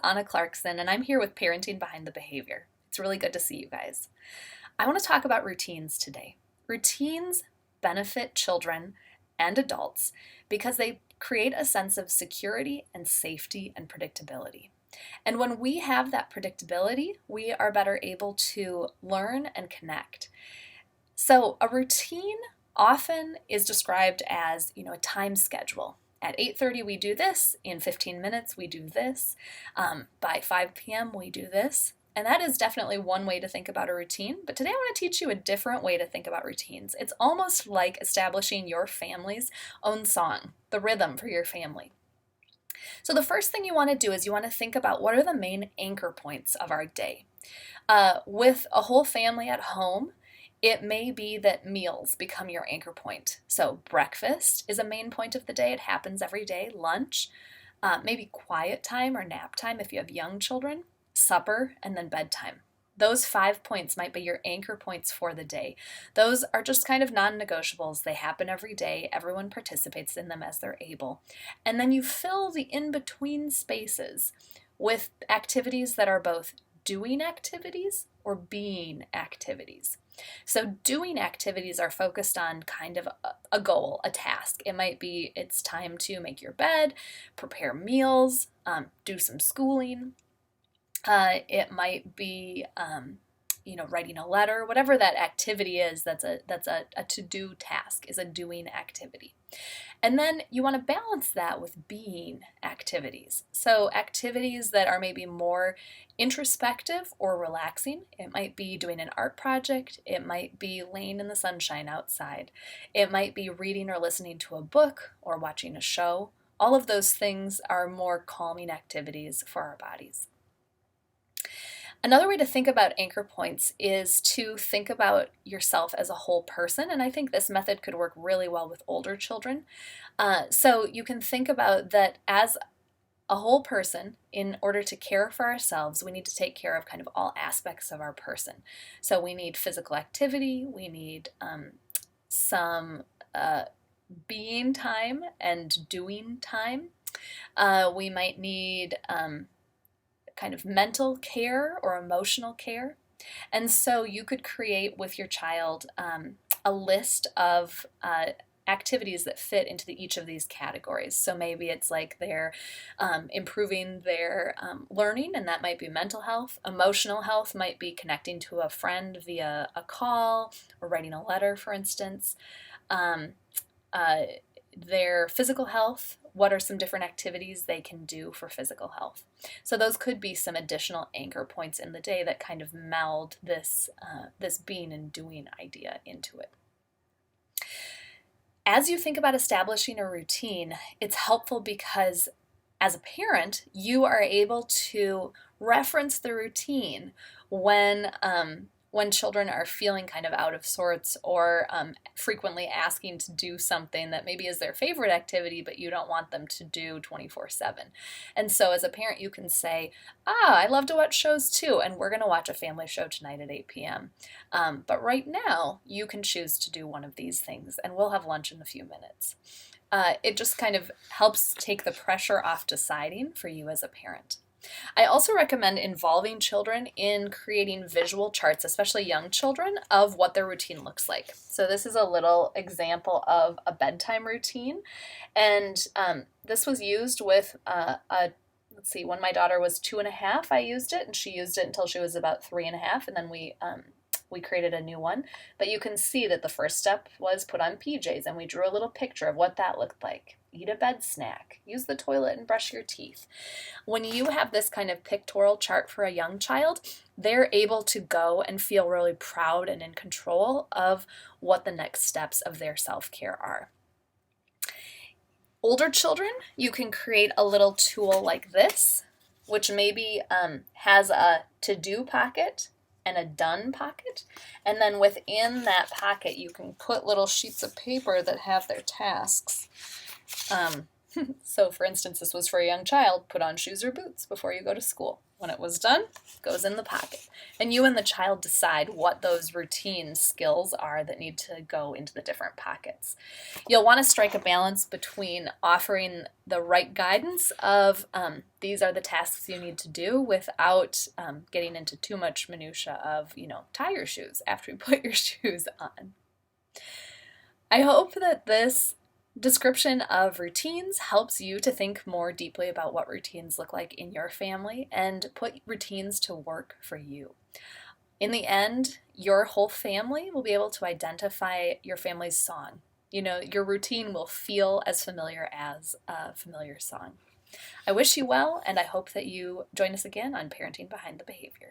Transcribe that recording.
Anna Clarkson, and I'm here with Parenting Behind the Behavior. It's really good to see you guys. I want to talk about routines today. Routines benefit children and adults because they create a sense of security and safety and predictability. And when we have that predictability, we are better able to learn and connect. So a routine often is described as, a time schedule. At 8:30 we do this, in 15 minutes we do this, by 5 p.m. we do this. And that is definitely one way to think about a routine, but today I want to teach you a different way to think about routines. It's almost like establishing your family's own song, the rhythm for your family. So the first thing you want to do is you want to think about what are the main anchor points of our day. With a whole family at home, it may be that meals become your anchor point. So breakfast is a main point of the day. It happens every day. Lunch, maybe quiet time or nap time if you have young children, supper, and then bedtime. Those 5 points might be your anchor points for the day. Those are just kind of non-negotiables. They happen every day. Everyone participates in them as they're able. And then you fill the in-between spaces with activities that are both doing activities or being activities. So doing activities are focused on kind of a goal, a task. It might be it's time to make your bed, prepare meals, do some schooling. It might be, writing a letter, whatever that activity is. That's a to-do task, is a doing activity. And then you want to balance that with being activities. So activities that are maybe more introspective or relaxing. It might be doing an art project. It might be laying in the sunshine outside. It might be reading or listening to a book or watching a show. All of those things are more calming activities for our bodies. Another way to think about anchor points is to think about yourself as a whole person, and I think this method could work really well with older children. So you can think about that as a whole person. In order to care for ourselves, we need to take care of kind of all aspects of our person. So we need physical activity, we need some being time and doing time. We might need kind of mental care or emotional care. And so you could create with your child a list of activities that fit into each of these categories. So maybe it's like they're improving their learning, and that might be mental health. Emotional health might be connecting to a friend via a call or writing a letter, for instance. Their physical health, what are some different activities they can do for physical health? So those could be some additional anchor points in the day that kind of meld this being and doing idea into it. As you think about establishing a routine, it's helpful because as a parent, you are able to reference the routine when children are feeling kind of out of sorts or frequently asking to do something that maybe is their favorite activity, but you don't want them to do 24/7. And so as a parent, you can say, I love to watch shows too, and we're going to watch a family show tonight at 8 p.m. But right now, you can choose to do one of these things, and we'll have lunch in a few minutes. It just kind of helps take the pressure off deciding for you as a parent. I also recommend involving children in creating visual charts, especially young children, of what their routine looks like. So this is a little example of a bedtime routine, and this was used with when my daughter was 2.5, I used it, and she used it until she was about 3.5, and then we created a new one. But you can see that the first step was put on PJs, and we drew a little picture of what that looked like. Eat a bed snack, use the toilet and brush your teeth. When you have this kind of pictorial chart for a young child, they're able to go and feel really proud and in control of what the next steps of their self-care are. Older children, you can create a little tool like this, which maybe has a to-do pocket and a done pocket. And then within that pocket, you can put little sheets of paper that have their tasks. So, for instance, this was for a young child: put on shoes or boots before you go to school. When it was done, it goes in the pocket. And you and the child decide what those routine skills are that need to go into the different pockets. You'll want to strike a balance between offering the right guidance of these are the tasks you need to do without getting into too much minutia of, tie your shoes after you put your shoes on. I hope that this description of routines helps you to think more deeply about what routines look like in your family and put routines to work for you. In the end, your whole family will be able to identify your family's song. Your routine will feel as familiar as a familiar song. I wish you well, and I hope that you join us again on Parenting Behind the Behavior.